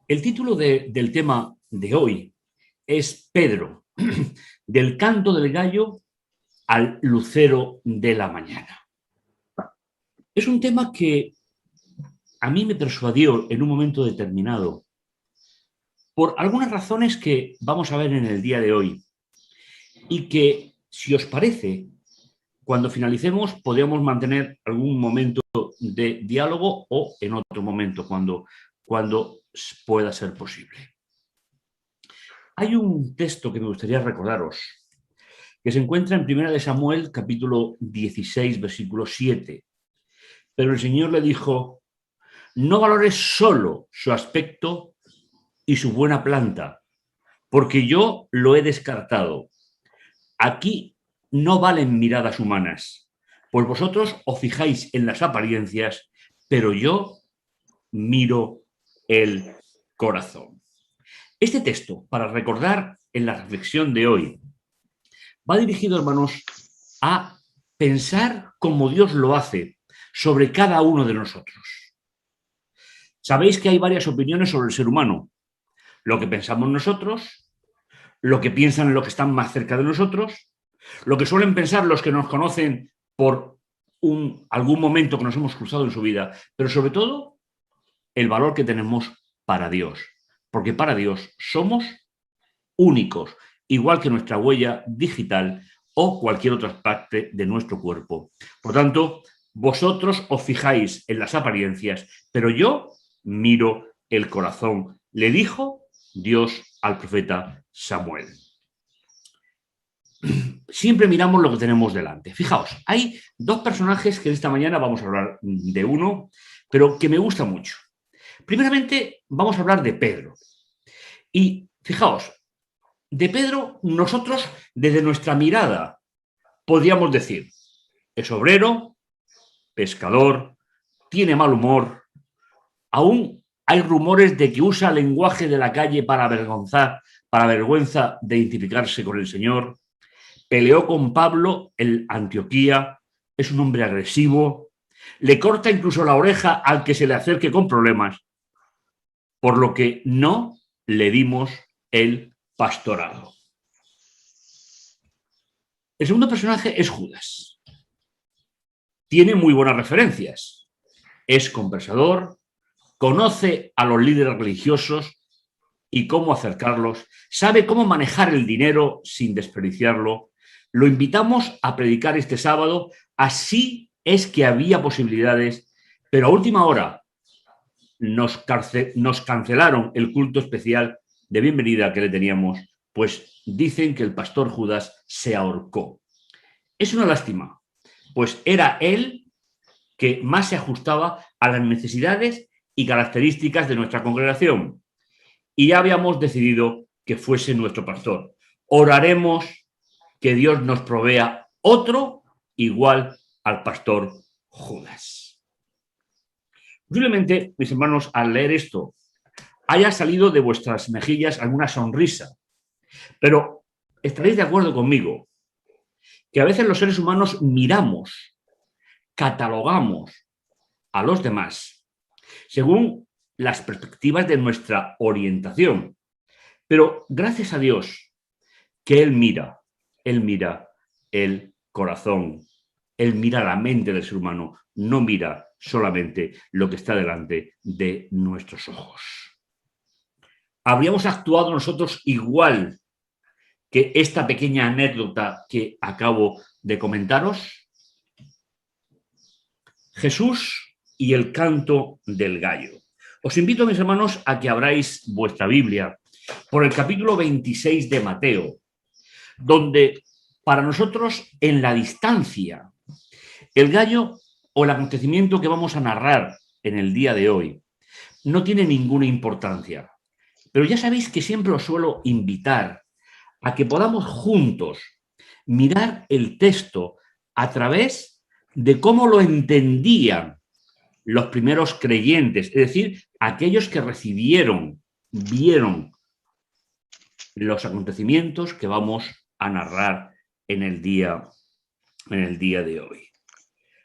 El título del tema de hoy es Pedro, del canto del gallo al lucero de la mañana. Es un tema que a mí me persuadió en un momento determinado por algunas razones que vamos a ver en el día de hoy y que, si os parece, cuando finalicemos podemos mantener algún momento de diálogo o en otro momento cuando pueda ser posible. Hay un texto que me gustaría recordaros que se encuentra en 1 Samuel, capítulo 16, versículo 7. Pero el Señor le dijo: no valores solo su aspecto y su buena planta, porque yo lo he descartado. Aquí no valen miradas humanas, pues vosotros os fijáis en las apariencias, pero yo miro el corazón. Este texto, para recordar en la reflexión de hoy, va dirigido, hermanos, a pensar como Dios lo hace sobre cada uno de nosotros. Sabéis que hay varias opiniones sobre el ser humano. Lo que pensamos nosotros, lo que piensan los que están más cerca de nosotros, lo que suelen pensar los que nos conocen por algún momento que nos hemos cruzado en su vida, pero sobre todo el valor que tenemos para Dios. Porque para Dios somos únicos, igual que nuestra huella digital o cualquier otra parte de nuestro cuerpo. Por tanto, vosotros os fijáis en las apariencias, pero yo miro el corazón, le dijo Dios al profeta Samuel. Siempre miramos lo que tenemos delante. Fijaos, hay dos personajes que esta mañana vamos a hablar de uno, pero que me gusta mucho. Primeramente, vamos a hablar de Pedro. Y fijaos, de Pedro, nosotros, desde nuestra mirada, podríamos decir: es obrero, pescador, tiene mal humor, aún hay rumores de que usa lenguaje de la calle para vergüenza de identificarse con el Señor, peleó con Pablo en Antioquía, es un hombre agresivo, le corta incluso la oreja al que se le acerque con problemas, por lo que no le dimos el pastorado. El segundo personaje es Judas. Tiene muy buenas referencias. Es conversador, conoce a los líderes religiosos y cómo acercarlos, sabe cómo manejar el dinero sin desperdiciarlo. Lo invitamos a predicar este sábado, así es que había posibilidades, pero a última hora nos cancelaron el culto especial de bienvenida que le teníamos, pues dicen que el pastor Judas se ahorcó. Es una lástima, pues era él que más se ajustaba a las necesidades y características de nuestra congregación. Y ya habíamos decidido que fuese nuestro pastor. Oraremos que Dios nos provea otro igual al pastor Judas. Posiblemente, mis hermanos, al leer esto, haya salido de vuestras mejillas alguna sonrisa, pero estaréis de acuerdo conmigo que a veces los seres humanos miramos, catalogamos a los demás según las perspectivas de nuestra orientación. Pero gracias a Dios que Él mira el corazón, Él mira la mente del ser humano, no mira solamente lo que está delante de nuestros ojos. ¿Habríamos actuado nosotros igual que esta pequeña anécdota que acabo de comentaros? Jesús y el canto del gallo. Os invito, mis hermanos, a que abráis vuestra Biblia por el capítulo 26 de Mateo, donde para nosotros, en la distancia, el gallo o el acontecimiento que vamos a narrar en el día de hoy no tiene ninguna importancia. Pero ya sabéis que siempre os suelo invitar a que podamos juntos mirar el texto a través de cómo lo entendían los primeros creyentes, es decir, aquellos que vieron los acontecimientos que vamos a narrar en el día de hoy.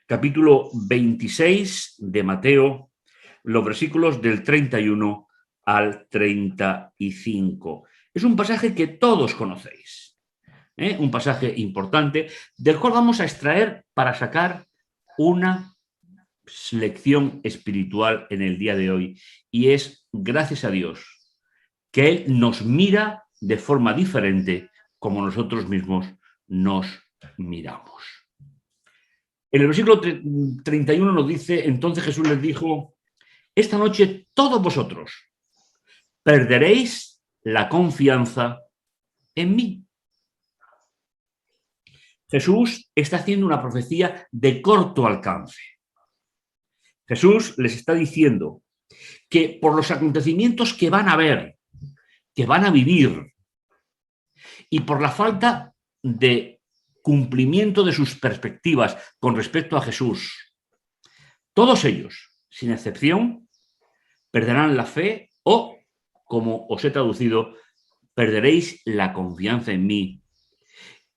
Capítulo 26 de Mateo, los versículos del 31 al 35. Es un pasaje que todos conocéis, un pasaje importante del cual vamos a extraer para sacar una lección espiritual en el día de hoy, y es, gracias a Dios, que Él nos mira de forma diferente como nosotros mismos nos miramos. En el versículo 31 nos dice: entonces Jesús les dijo, esta noche todos vosotros perderéis la confianza en mí. Jesús está haciendo una profecía de corto alcance. Jesús les está diciendo que por los acontecimientos que van a ver, que van a vivir, y por la falta de cumplimiento de sus perspectivas con respecto a Jesús, todos ellos, sin excepción, perderán la fe o, como os he traducido, perderéis la confianza en mí.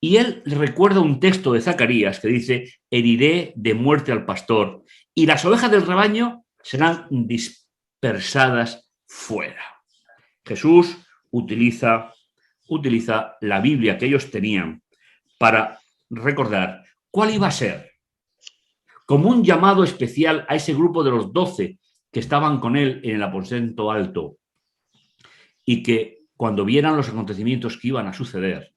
Y él recuerda un texto de Zacarías que dice: heriré de muerte al pastor y las ovejas del rebaño serán dispersadas fuera. Jesús utiliza la Biblia que ellos tenían para recordar cuál iba a ser, como un llamado especial a ese grupo de los 12 que estaban con él en el aposento alto, y que cuando vieran los acontecimientos que iban a suceder,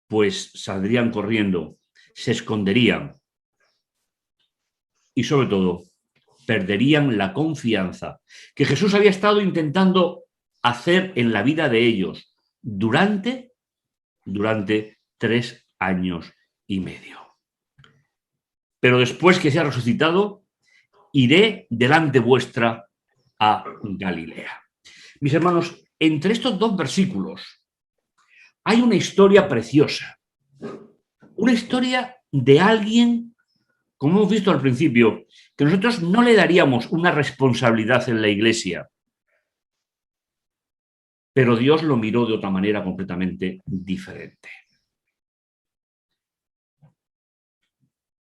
pues saldrían corriendo, se esconderían y, sobre todo, perderían la confianza que Jesús había estado intentando hacer en la vida de ellos durante 3 años y medio. Pero después que se ha resucitado, iré delante vuestra a Galilea. Mis hermanos, entre estos dos versículos hay una historia preciosa, una historia de alguien, como hemos visto al principio, que nosotros no le daríamos una responsabilidad en la iglesia, pero Dios lo miró de otra manera completamente diferente.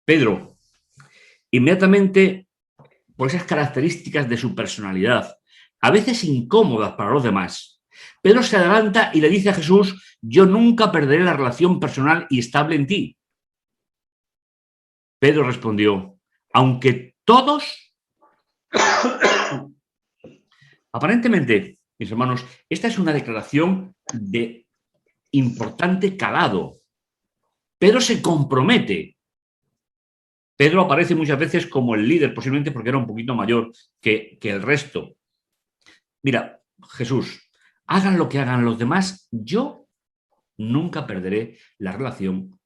Pedro, inmediatamente, por esas características de su personalidad, a veces incómodas para los demás, Pedro se adelanta y le dice a Jesús: yo nunca perderé la relación personal y estable en ti. Pedro respondió: aunque todos... Aparentemente, mis hermanos, esta es una declaración de importante calado. Pedro se compromete. Pedro aparece muchas veces como el líder, posiblemente porque era un poquito mayor que el resto. Mira, Jesús, hagan lo que hagan los demás, yo nunca perderé la relación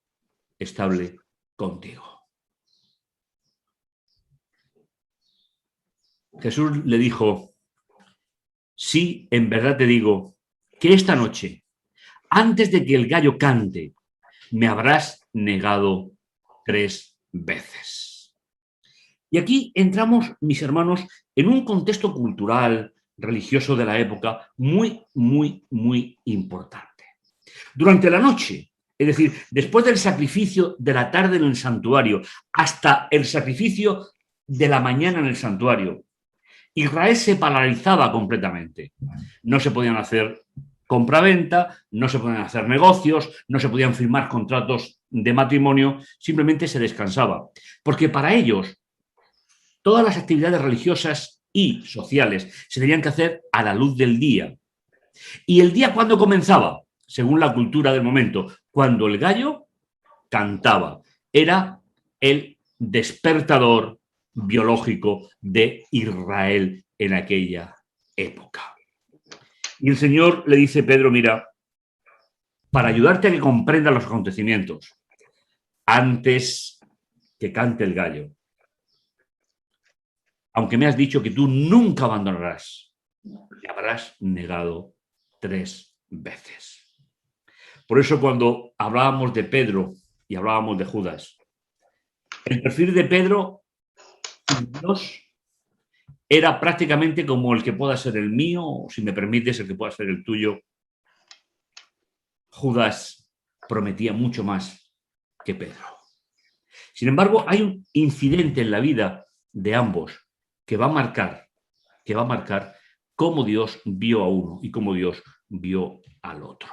estable contigo. Jesús le dijo: sí, en verdad te digo que esta noche, antes de que el gallo cante, me habrás negado 3 veces. Y aquí entramos, mis hermanos, en un contexto cultural, religioso de la época muy, muy, muy importante. Durante la noche, es decir, después del sacrificio de la tarde en el santuario hasta el sacrificio de la mañana en el santuario, Israel se paralizaba completamente. No se podían hacer compra-venta, no se podían hacer negocios, no se podían firmar contratos de matrimonio, simplemente se descansaba. Porque para ellos, todas las actividades religiosas y sociales se tenían que hacer a la luz del día. ¿Y el día cuándo comenzaba? Según la cultura del momento, cuando el gallo cantaba. Era el despertador biológico de Israel en aquella época. Y el Señor le dice: Pedro, mira, para ayudarte a que comprendas los acontecimientos, antes que cante el gallo, aunque me has dicho que tú nunca abandonarás, me habrás negado 3 veces. Por eso, cuando hablábamos de Pedro y hablábamos de Judas, el perfil de Pedro, Dios, era prácticamente como el que pueda ser el mío, o si me permites, el que pueda ser el tuyo. Judas prometía mucho más que Pedro. Sin embargo, hay un incidente en la vida de ambos que va a marcar cómo Dios vio a uno y cómo Dios vio al otro.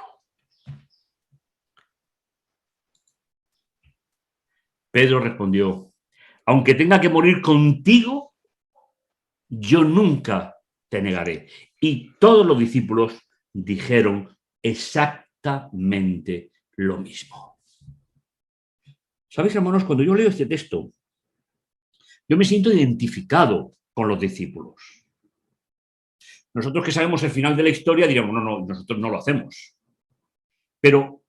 Pedro respondió: aunque tenga que morir contigo, yo nunca te negaré. Y todos los discípulos dijeron exactamente lo mismo. ¿Sabéis, hermanos? Cuando yo leo este texto, yo me siento identificado con los discípulos. Nosotros que sabemos el final de la historia diríamos, no, nosotros no lo hacemos. Pero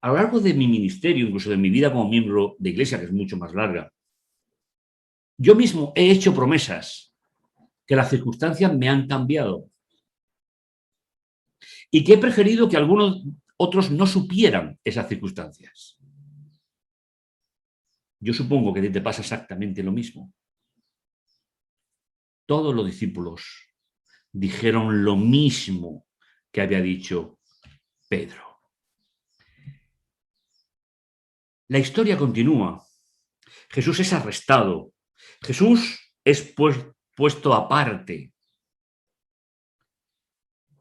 a lo largo de mi ministerio, incluso de mi vida como miembro de iglesia, que es mucho más larga, yo mismo he hecho promesas que las circunstancias me han cambiado y que he preferido que algunos otros no supieran esas circunstancias. Yo supongo que a ti te pasa exactamente lo mismo. Todos los discípulos dijeron lo mismo que había dicho Pedro. La historia continúa. Jesús es arrestado. Jesús es puesto aparte.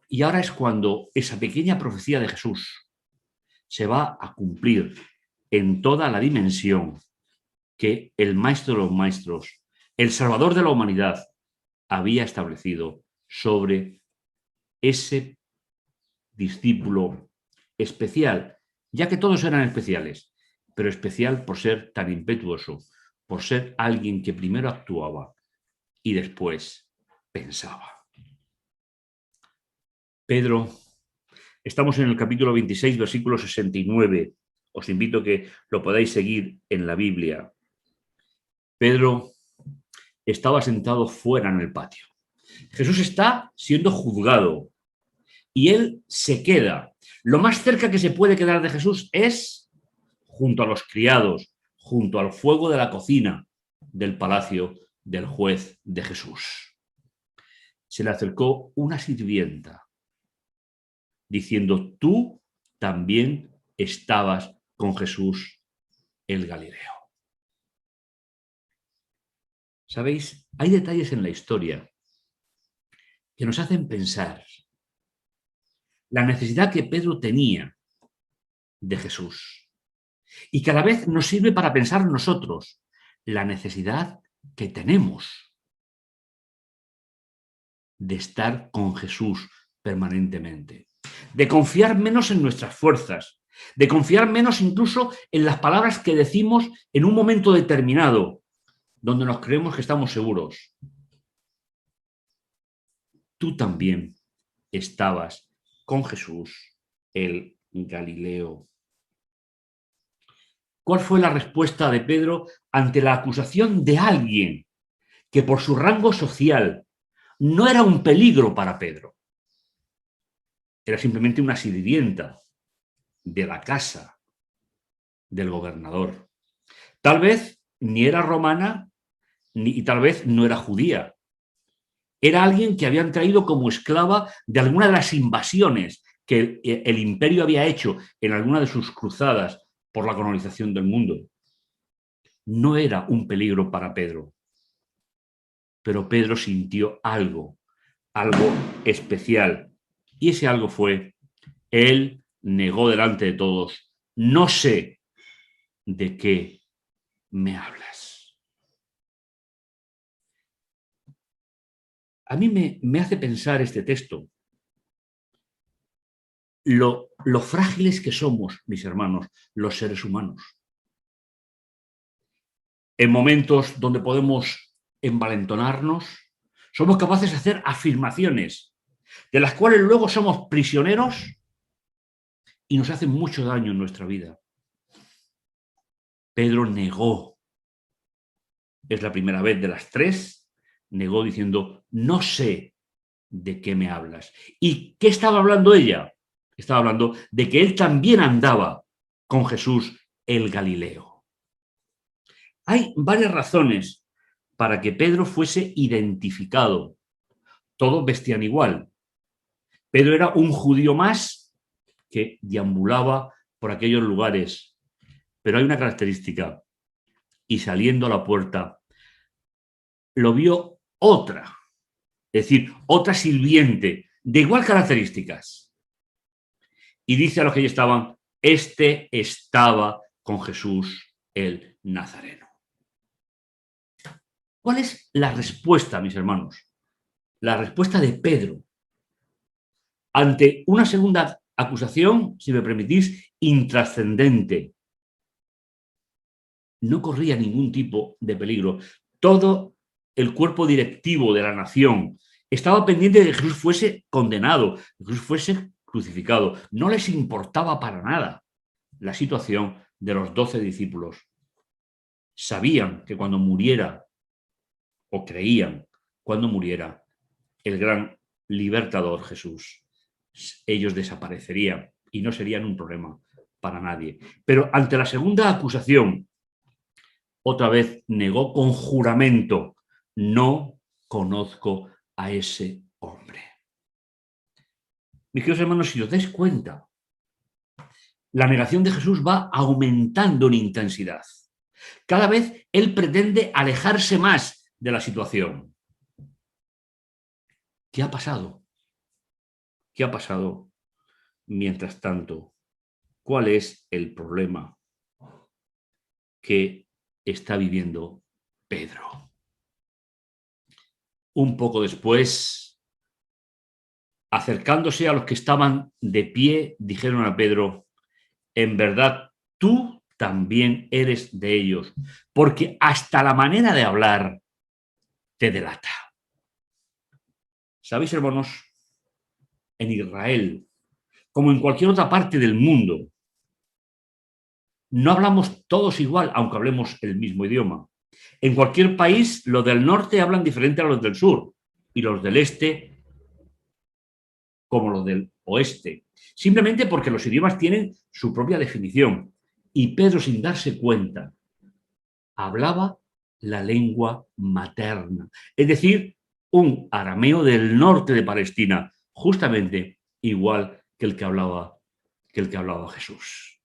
Y ahora es cuando esa pequeña profecía de Jesús se va a cumplir en toda la dimensión que el Maestro de los Maestros, el Salvador de la humanidad, había establecido sobre ese discípulo especial, ya que todos eran especiales, pero especial por ser tan impetuoso, por ser alguien que primero actuaba y después pensaba. Pedro, estamos en el capítulo 26, versículo 69. Os invito a que lo podáis seguir en la Biblia. Pedro estaba sentado fuera en el patio. Jesús está siendo juzgado y él se queda. Lo más cerca que se puede quedar de Jesús es junto a los criados, junto al fuego de la cocina del palacio del juez de Jesús. Se le acercó una sirvienta diciendo: tú también estabas con Jesús el Galileo. ¿Sabéis? Hay detalles en la historia que nos hacen pensar la necesidad que Pedro tenía de Jesús. Y que a la vez nos sirve para pensar nosotros la necesidad que tenemos de estar con Jesús permanentemente, de confiar menos en nuestras fuerzas, de confiar menos incluso en las palabras que decimos en un momento determinado, donde nos creemos que estamos seguros. Tú también estabas con Jesús el Galileo. ¿Cuál fue la respuesta de Pedro ante la acusación de alguien que por su rango social no era un peligro para Pedro? Era simplemente una sirvienta de la casa del gobernador. Tal vez ni era romana y tal vez no era judía. Era alguien que habían traído como esclava de alguna de las invasiones que el imperio había hecho en alguna de sus cruzadas por la colonización del mundo. No era un peligro para Pedro, pero Pedro sintió algo especial. Y ese algo fue: él negó delante de todos: no sé de qué me hablas. A mí me hace pensar este texto lo frágiles que somos, mis hermanos, los seres humanos. En momentos donde podemos envalentonarnos, somos capaces de hacer afirmaciones de las cuales luego somos prisioneros y nos hacen mucho daño en nuestra vida. Pedro negó. Es la primera vez de las tres. Negó diciendo: no sé de qué me hablas. ¿Y qué estaba hablando ella? Estaba hablando de que él también andaba con Jesús el Galileo. Hay varias razones para que Pedro fuese identificado. Todos vestían igual. Pedro era un judío más que deambulaba por aquellos lugares. Pero hay una característica: y saliendo a la puerta, lo vio otra es decir, otra sirviente de igual características. Y dice a los que allí estaban, este estaba con Jesús el Nazareno. ¿Cuál es la respuesta, mis hermanos? La respuesta de Pedro ante una segunda acusación, si me permitís, intrascendente. No corría ningún tipo de peligro. Todo el cuerpo directivo de la nación estaba pendiente de que Jesús fuese condenado, que Jesús fuese crucificado. No les importaba para nada la situación de los 12 discípulos. Sabían que cuando muriera, o creían cuando muriera, el gran libertador Jesús, ellos desaparecerían y no serían un problema para nadie. Pero ante la segunda acusación, otra vez negó con juramento, no conozco a ese hombre. Mis queridos hermanos, si os dais cuenta, la negación de Jesús va aumentando en intensidad. Cada vez él pretende alejarse más de la situación. ¿Qué ha pasado? ¿Qué ha pasado mientras tanto? ¿Cuál es el problema que está viviendo Pedro? Un poco después, acercándose a los que estaban de pie, dijeron a Pedro, en verdad, tú también eres de ellos, porque hasta la manera de hablar te delata. ¿Sabéis, hermanos? En Israel, como en cualquier otra parte del mundo, no hablamos todos igual, aunque hablemos el mismo idioma. En cualquier país, los del norte hablan diferente a los del sur y los del este como los del oeste, simplemente porque los idiomas tienen su propia definición. Y Pedro, sin darse cuenta, hablaba la lengua materna, es decir, un arameo del norte de Palestina, justamente igual que el que hablaba Jesús.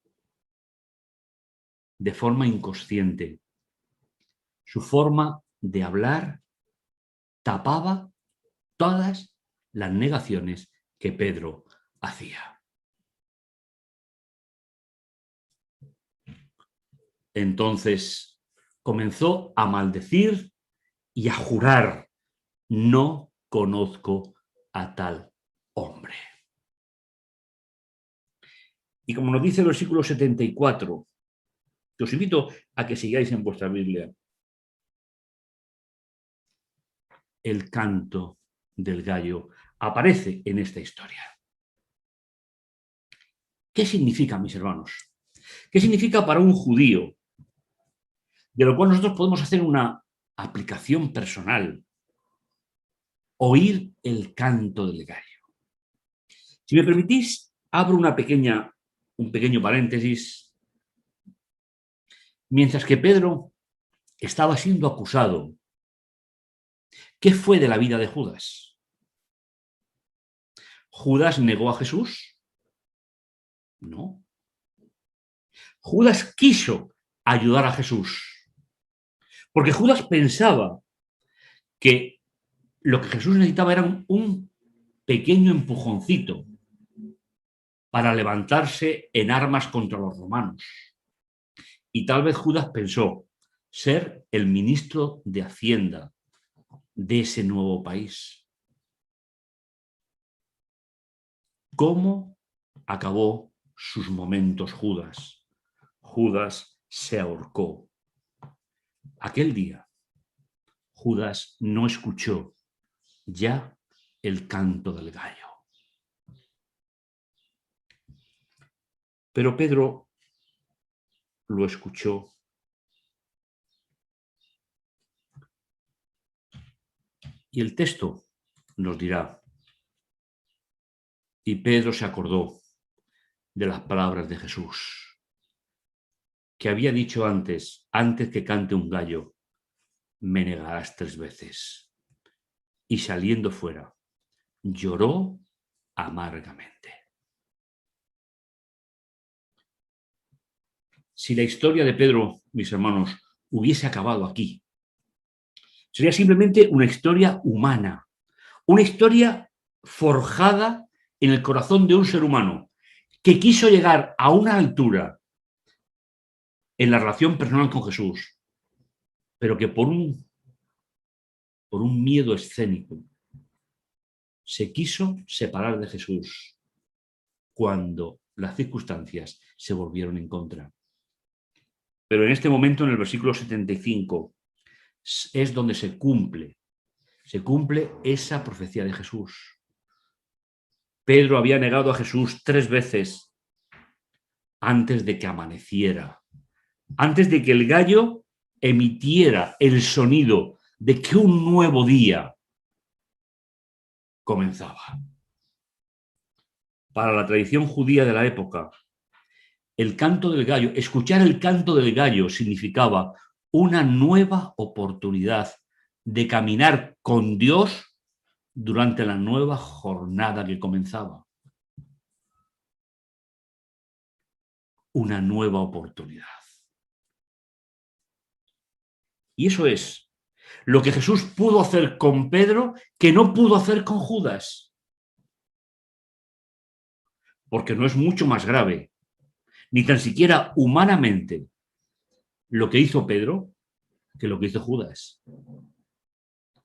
De forma inconsciente, su forma de hablar tapaba todas las negaciones que Pedro hacía. Entonces comenzó a maldecir y a jurar, no conozco a tal hombre. Y como nos dice el versículo 74, que os invito a que sigáis en vuestra Biblia, el canto del gallo aparece en esta historia. ¿Qué significa, mis hermanos? ¿Qué significa para un judío? De lo cual nosotros podemos hacer una aplicación personal. Oír el canto del gallo. Si me permitís, abro un pequeño paréntesis. Mientras que Pedro estaba siendo acusado, ¿qué fue de la vida de Judas? ¿Judas negó a Jesús? No. Judas quiso ayudar a Jesús, porque Judas pensaba que lo que Jesús necesitaba era un pequeño empujoncito para levantarse en armas contra los romanos. Y tal vez Judas pensó ser el ministro de Hacienda de ese nuevo país. ¿Cómo acabó sus momentos Judas? Judas se ahorcó. Aquel día, Judas no escuchó ya el canto del gallo. Pero Pedro lo escuchó. Y el texto nos dirá, y Pedro se acordó de las palabras de Jesús, que había dicho antes que cante un gallo, me negarás 3 veces. Y saliendo fuera, lloró amargamente. Si la historia de Pedro, mis hermanos, hubiese acabado aquí, sería simplemente una historia humana, Una historia forjada en el corazón de un ser humano que quiso llegar a una altura en la relación personal con Jesús, pero que por un miedo escénico se quiso separar de Jesús cuando las circunstancias se volvieron en contra. Pero en este momento, en el versículo 75, es donde se cumple esa profecía de Jesús. Pedro había negado a Jesús 3 veces antes de que amaneciera, antes de que el gallo emitiera el sonido de que un nuevo día comenzaba. Para la tradición judía de la época, el canto del gallo, escuchar el canto del gallo significaba una nueva oportunidad de caminar con Dios durante la nueva jornada que comenzaba. Una nueva oportunidad. Y eso es lo que Jesús pudo hacer con Pedro que no pudo hacer con Judas. Porque no es mucho más grave, ni tan siquiera humanamente, lo que hizo Pedro que lo que hizo Judas.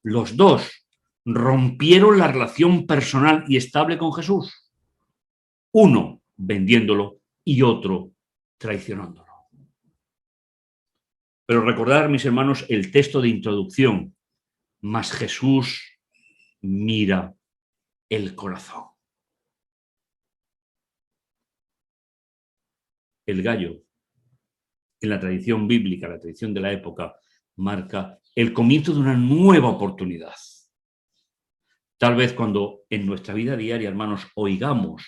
Los dos rompieron la relación personal y estable con Jesús. Uno vendiéndolo y otro traicionándolo. Pero recordar, mis hermanos, el texto de introducción. Mas Jesús mira el corazón. El gallo, en la tradición bíblica, la tradición de la época, marca el comienzo de una nueva oportunidad. Tal vez cuando en nuestra vida diaria, hermanos, oigamos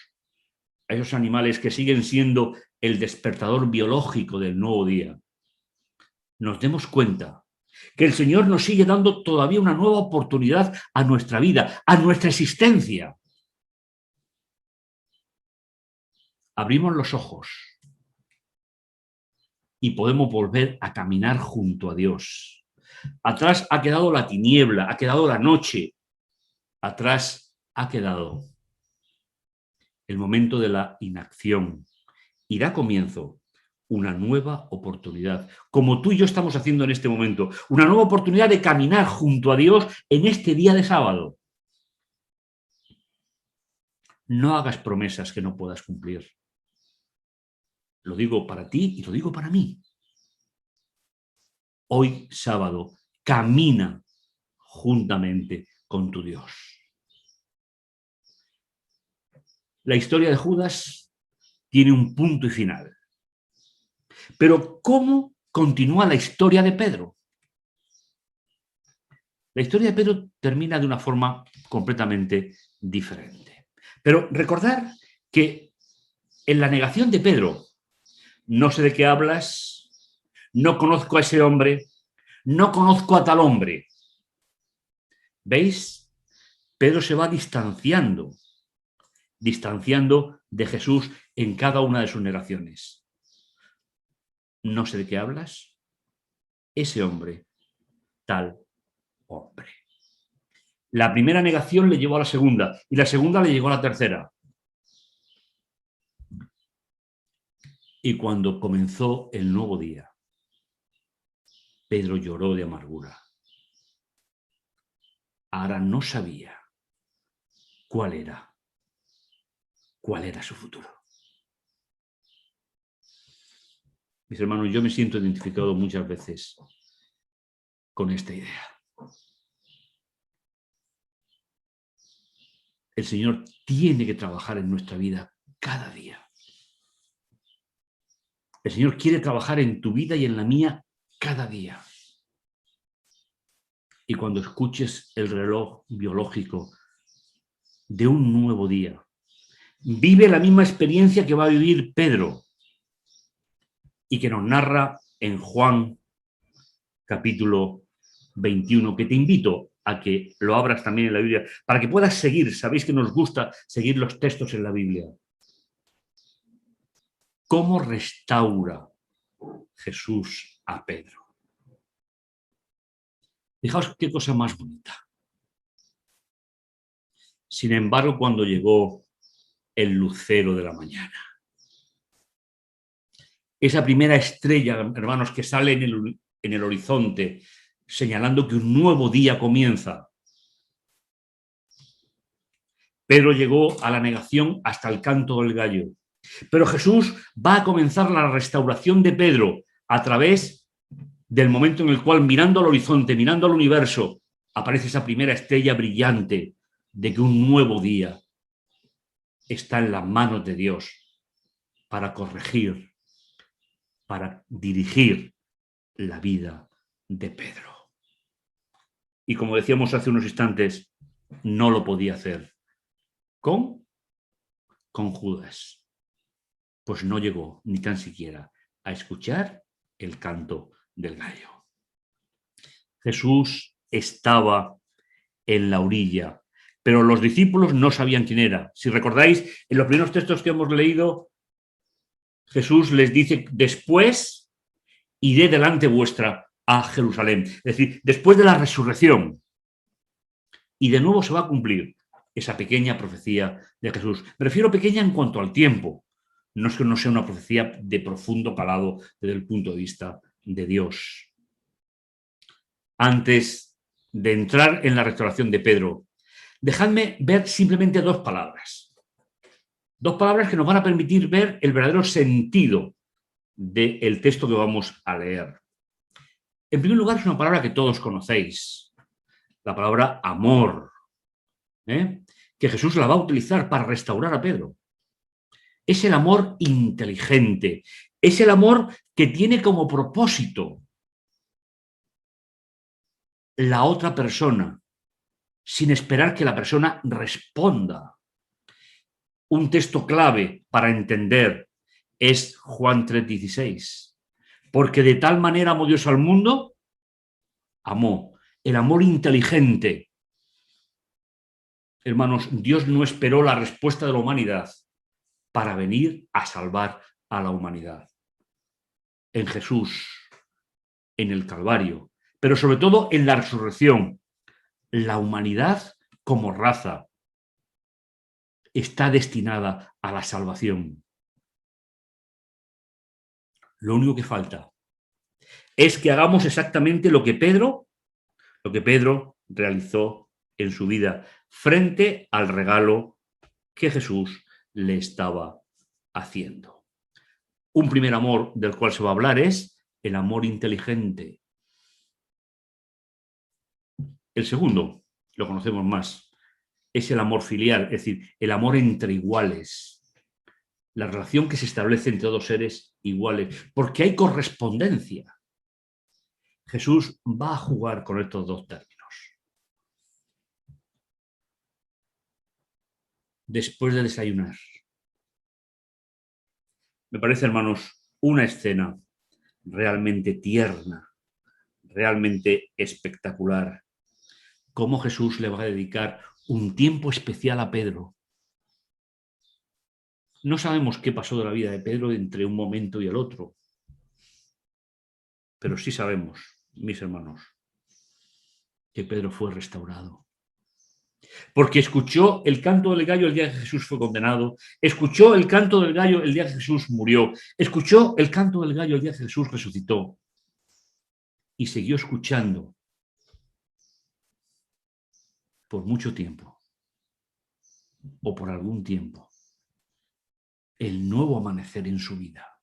a esos animales que siguen siendo el despertador biológico del nuevo día, nos demos cuenta que el Señor nos sigue dando todavía una nueva oportunidad a nuestra vida, a nuestra existencia. Abrimos los ojos y podemos volver a caminar junto a Dios. Atrás ha quedado la tiniebla, ha quedado la noche, atrás ha quedado el momento de la inacción y da comienzo una nueva oportunidad, como tú y yo estamos haciendo en este momento, una nueva oportunidad de caminar junto a Dios en este día de sábado. No hagas promesas que no puedas cumplir. Lo digo para ti y lo digo para mí. Hoy sábado, camina juntamente con tu Dios. La historia de Judas tiene un punto y final. Pero ¿cómo continúa la historia de Pedro? La historia de Pedro termina de una forma completamente diferente. Pero recordar que en la negación de Pedro, no sé de qué hablas, no conozco a ese hombre, no conozco a tal hombre. ¿Veis? Pedro se va distanciando de Jesús en cada una de sus negaciones. No sé de qué hablas, ese hombre, tal hombre. La primera negación le llevó a la segunda y la segunda le llegó a la tercera. Y cuando comenzó el nuevo día, Pedro lloró de amargura. Ahora no sabía cuál era su futuro. Mis hermanos, yo me siento identificado muchas veces con esta idea. El Señor tiene que trabajar en nuestra vida cada día. El Señor quiere trabajar en tu vida y en la mía cada día. Y cuando escuches el reloj biológico de un nuevo día, vive la misma experiencia que va a vivir Pedro y que nos narra en Juan capítulo 21, que te invito a que lo abras también en la Biblia, para que puedas seguir. Sabéis que nos gusta seguir los textos en la Biblia. ¿Cómo restaura Jesús a Pedro? Fijaos qué cosa más bonita. Sin embargo, cuando llegó el lucero de la mañana, esa primera estrella, hermanos, que sale en el horizonte, señalando que un nuevo día comienza, Pedro llegó a la negación hasta el canto del gallo. Pero Jesús va a comenzar la restauración de Pedro a través del momento en el cual, mirando al horizonte, mirando al universo, aparece esa primera estrella brillante de que un nuevo día está en las manos de Dios para corregir, para dirigir la vida de Pedro. Y como decíamos hace unos instantes, no lo podía hacer con Judas. Pues no llegó ni tan siquiera a escuchar el canto del gallo. Jesús estaba en la orilla, pero los discípulos no sabían quién era. Si recordáis, en los primeros textos que hemos leído, Jesús les dice: después iré delante vuestra a Jerusalén. Es decir, después de la resurrección. Y de nuevo se va a cumplir esa pequeña profecía de Jesús. Me refiero pequeña en cuanto al tiempo. No es que no sea una profecía de profundo calado desde el punto de vista de Dios. Antes de entrar en la restauración de Pedro, dejadme ver simplemente dos palabras. Dos palabras que nos van a permitir ver el verdadero sentido del texto que vamos a leer. En primer lugar, es una palabra que todos conocéis, la palabra amor, que Jesús la va a utilizar para restaurar a Pedro. Es el amor inteligente, es el amor que tiene como propósito la otra persona, sin esperar que la persona responda. Un texto clave para entender es Juan 3:16. Porque de tal manera amó Dios al mundo, amó. El amor inteligente. Hermanos, Dios no esperó la respuesta de la humanidad para venir a salvar a la humanidad. En Jesús, en el Calvario, pero sobre todo en la resurrección, la humanidad como raza está destinada a la salvación. Lo único que falta es que hagamos exactamente lo que Pedro realizó en su vida frente al regalo que Jesús le estaba haciendo. Un primer amor del cual se va a hablar es el amor inteligente. El segundo, lo conocemos más, es el amor filial, es decir, el amor entre iguales. La relación que se establece entre dos seres iguales, porque hay correspondencia. Jesús va a jugar con estos dos términos. Después de desayunar. Me parece, hermanos, una escena realmente tierna, realmente espectacular. Cómo Jesús le va a dedicar un tiempo especial a Pedro. No sabemos qué pasó de la vida de Pedro entre un momento y el otro, pero sí sabemos, mis hermanos, que Pedro fue restaurado. Porque escuchó el canto del gallo el día que Jesús fue condenado, escuchó el canto del gallo el día que Jesús murió, escuchó el canto del gallo el día que Jesús resucitó y siguió escuchando por mucho tiempo o por algún tiempo el nuevo amanecer en su vida.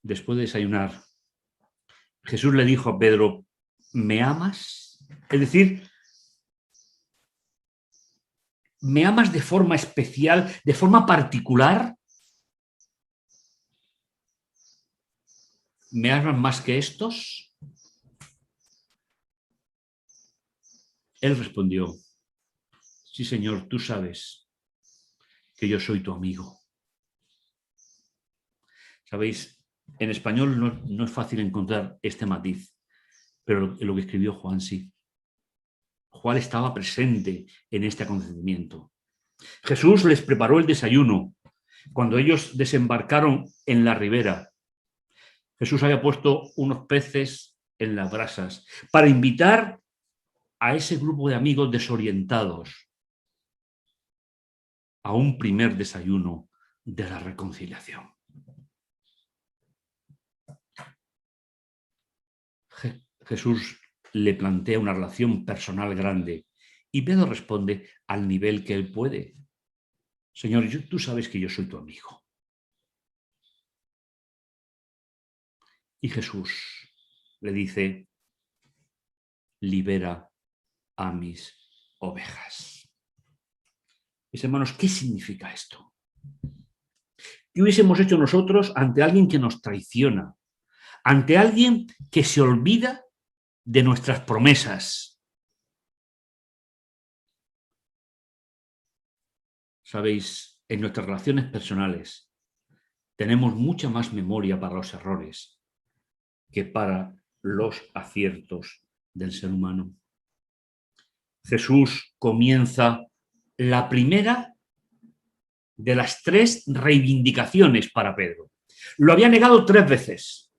Después de desayunar, Jesús le dijo a Pedro: ¿me amas? Es decir, ¿me amas de forma especial, de forma particular? ¿Me amas más que estos? Él respondió: sí, Señor, tú sabes que yo soy tu amigo. Sabéis, en español no es fácil encontrar este matiz, pero lo que escribió Juan sí. Juan estaba presente en este acontecimiento. Jesús les preparó el desayuno cuando ellos desembarcaron en la ribera. Jesús había puesto unos peces en las brasas para invitar a ese grupo de amigos desorientados a un primer desayuno de la reconciliación. Jesús le plantea una relación personal grande y Pedro responde al nivel que él puede. Señor, tú sabes que yo soy tu amigo. Y Jesús le dice, libera a mis ovejas. Mis hermanos, ¿qué significa esto? ¿Qué hubiésemos hecho nosotros ante alguien que nos traiciona? Ante alguien que se olvida de nuestras promesas. Sabéis, en nuestras relaciones personales tenemos mucha más memoria para los errores que para los aciertos del ser humano. Jesús comienza la primera de las 3 reivindicaciones para Pedro. Lo había negado 3 veces.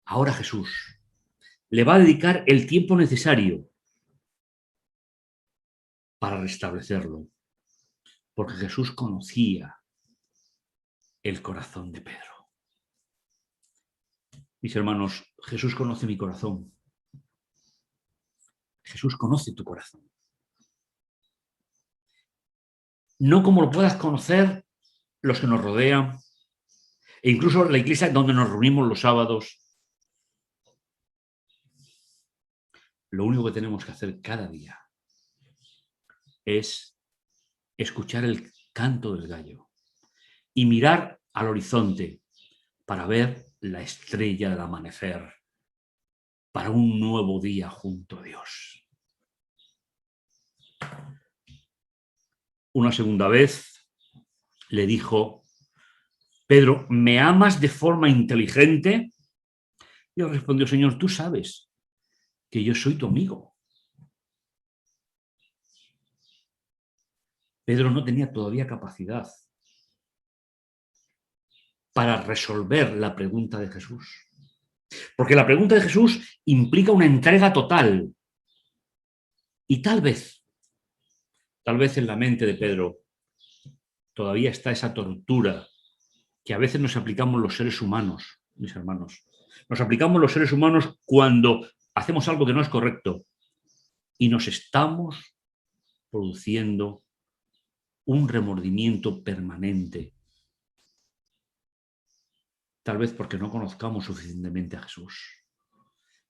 Ahora Jesús le va a dedicar el tiempo necesario para restablecerlo, porque Jesús conocía el corazón de Pedro. Mis hermanos, Jesús conoce mi corazón. Jesús conoce tu corazón. No como lo puedas conocer los que nos rodean, e incluso la iglesia donde nos reunimos los sábados. Lo único que tenemos que hacer cada día es escuchar el canto del gallo y mirar al horizonte para ver la estrella del amanecer, para un nuevo día junto a Dios. Una segunda vez le dijo, Pedro, ¿me amas de forma inteligente? Y él respondió, Señor, tú sabes que yo soy tu amigo. Pedro no tenía todavía capacidad para resolver la pregunta de Jesús. Porque la pregunta de Jesús implica una entrega total. Y tal vez en la mente de Pedro todavía está esa tortura que a veces nos aplicamos los seres humanos, mis hermanos. Nos aplicamos los seres humanos cuando hacemos algo que no es correcto y nos estamos produciendo un remordimiento permanente. Tal vez porque no conozcamos suficientemente a Jesús.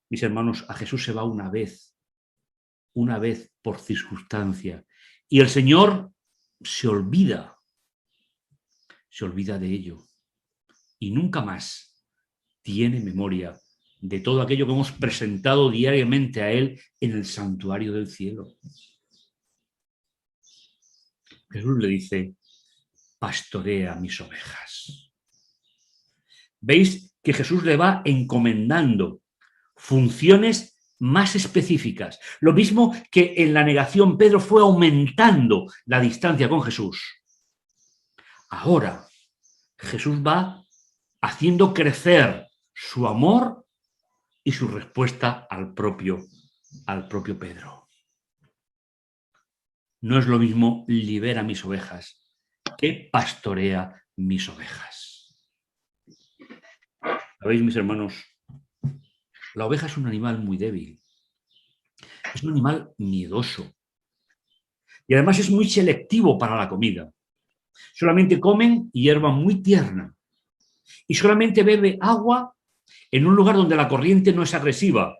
Mis hermanos, a Jesús se va una vez por circunstancia. Y el Señor se olvida de ello. Y nunca más tiene memoria de todo aquello que hemos presentado diariamente a Él en el santuario del cielo. Jesús le dice, pastorea mis ovejas. ¿Veis que Jesús le va encomendando funciones más específicas? Lo mismo que en la negación Pedro fue aumentando la distancia con Jesús. Ahora Jesús va haciendo crecer su amor y su respuesta al propio Pedro. No es lo mismo libera mis ovejas que pastorea mis ovejas. ¿Sabéis, mis hermanos? La oveja es un animal muy débil. Es un animal miedoso. Y además es muy selectivo para la comida. Solamente comen hierba muy tierna. Y solamente bebe agua en un lugar donde la corriente no es agresiva.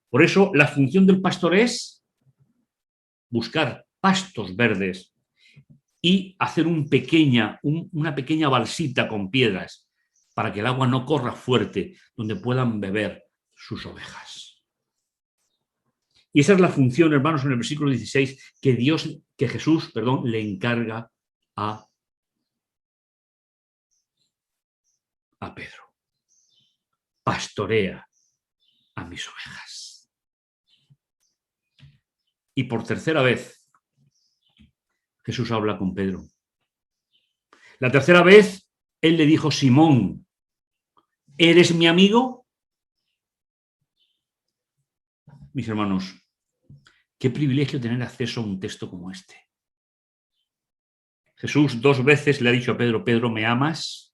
Por eso la función del pastor es buscar pastos verdes y hacer una pequeña balsita con piedras para que el agua no corra fuerte, donde puedan beber sus ovejas. Y esa es la función, hermanos, en el versículo 16, que Jesús le encarga a Pedro. Pastorea a mis ovejas. Y por tercera vez, Jesús habla con Pedro. La tercera vez Él le dijo: Simón, ¿eres mi amigo? Mis hermanos, qué privilegio tener acceso a un texto como este. Jesús 2 veces le ha dicho a Pedro: Pedro, ¿me amas?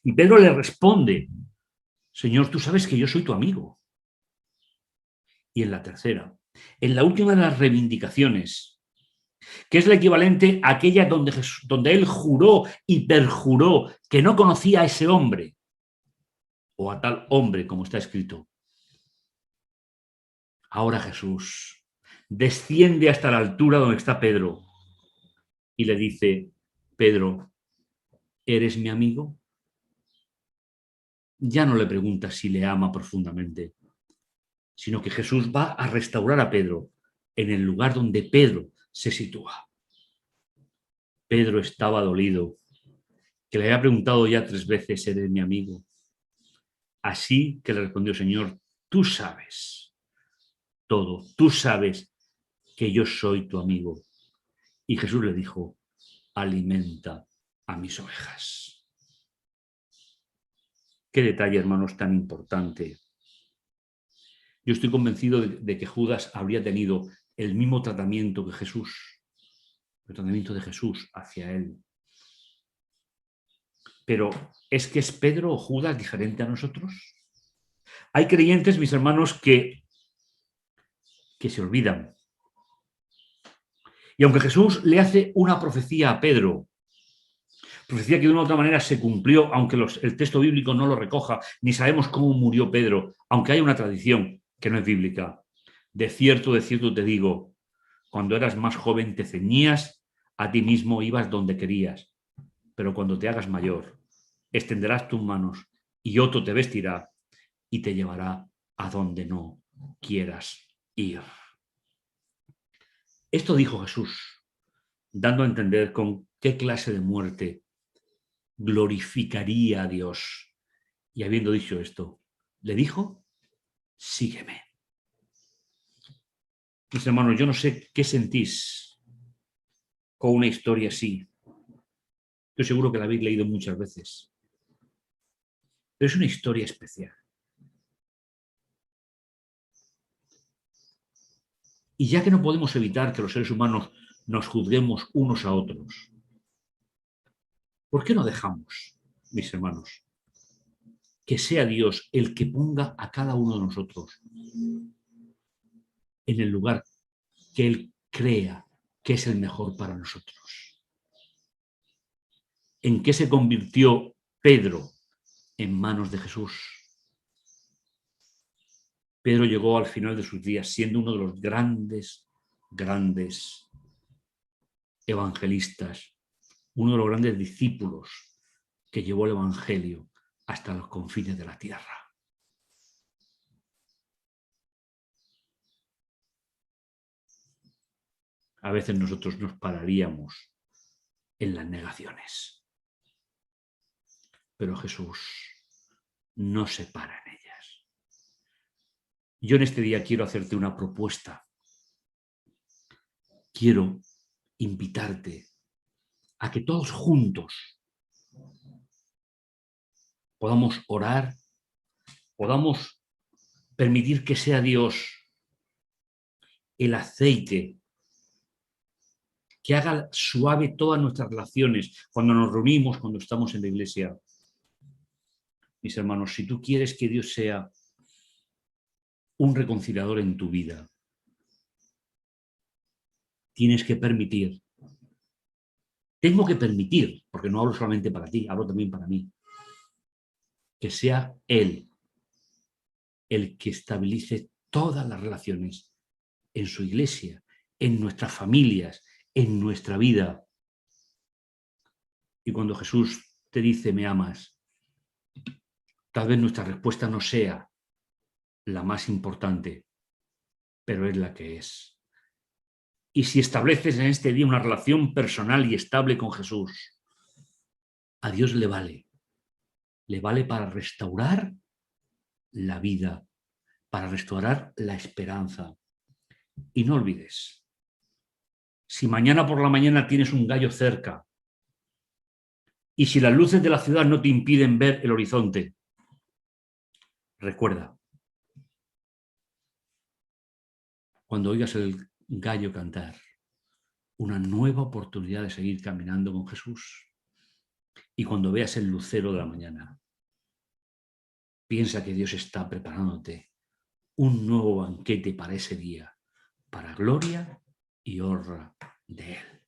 Y Pedro le responde: Señor, tú sabes que yo soy tu amigo. Y en la tercera, en la última de las reivindicaciones, que es la equivalente a aquella donde él juró y perjuró que no conocía a ese hombre, o a tal hombre, como está escrito. Ahora Jesús desciende hasta la altura donde está Pedro y le dice: Pedro, ¿eres mi amigo? Ya no le pregunta si le ama profundamente, sino que Jesús va a restaurar a Pedro en el lugar donde Pedro se sitúa. Pedro estaba dolido, que le había preguntado ya 3 veces: ¿eres mi amigo? Así que le respondió: Señor, tú sabes todo, tú sabes que yo soy tu amigo. Y Jesús le dijo: alimenta a mis ovejas. Qué detalle, hermanos, tan importante. Yo estoy convencido de que Judas habría tenido el mismo tratamiento que Jesús, el tratamiento de Jesús hacia él. Pero ¿es que es Pedro o Judas diferente a nosotros? Hay creyentes, mis hermanos, que se olvidan. Y aunque Jesús le hace una profecía a Pedro, profecía que de una u otra manera se cumplió, aunque el texto bíblico no lo recoja, ni sabemos cómo murió Pedro, aunque hay una tradición que no es bíblica. De cierto te digo, cuando eras más joven te ceñías a ti mismo, ibas donde querías, pero cuando te hagas mayor, extenderás tus manos y otro te vestirá y te llevará a donde no quieras ir. Esto dijo Jesús, dando a entender con qué clase de muerte glorificaría a Dios. Y habiendo dicho esto, le dijo: sígueme. Mis hermanos, yo no sé qué sentís con una historia así. Estoy seguro que la habéis leído muchas veces. Pero es una historia especial. Y ya que no podemos evitar que los seres humanos nos juzguemos unos a otros, ¿por qué no dejamos, mis hermanos, que sea Dios el que ponga a cada uno de nosotros en el lugar que Él crea que es el mejor para nosotros? ¿En qué se convirtió Pedro? En manos de Jesús. Pedro llegó al final de sus días siendo uno de los grandes evangelistas, uno de los grandes discípulos que llevó el evangelio hasta los confines de la tierra. A veces nosotros nos pararíamos en las negaciones, pero Jesús no se para en ellas. Yo en este día quiero hacerte una propuesta. Quiero invitarte a que todos juntos podamos orar, podamos permitir que sea Dios el aceite que haga suave todas nuestras relaciones cuando nos reunimos, cuando estamos en la iglesia. Mis hermanos, si tú quieres que Dios sea un reconciliador en tu vida, tienes que permitir. Tengo que permitir, porque no hablo solamente para ti, hablo también para mí, que sea Él el que estabilice todas las relaciones en su iglesia, en nuestras familias, en nuestra vida. Y cuando Jesús te dice: me amas, tal vez nuestra respuesta no sea la más importante, pero es la que es. Y si estableces en este día una relación personal y estable con Jesús, a Dios le vale para restaurar la vida, para restaurar la esperanza. Y no olvides, si mañana por la mañana tienes un gallo cerca, Y si las luces de la ciudad no te impiden ver el horizonte, recuerda, cuando oigas el gallo cantar, una nueva oportunidad de seguir caminando con Jesús. Y cuando veas el lucero de la mañana, piensa que Dios está preparándote un nuevo banquete para ese día, para gloria y honra de Él.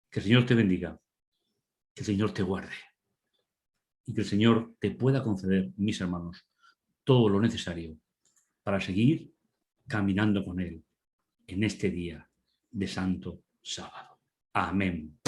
Que el Señor te bendiga, que el Señor te guarde y que el Señor te pueda conceder, mis hermanos, todo lo necesario para seguir caminando con Él en este día de Santo Sábado. Amén.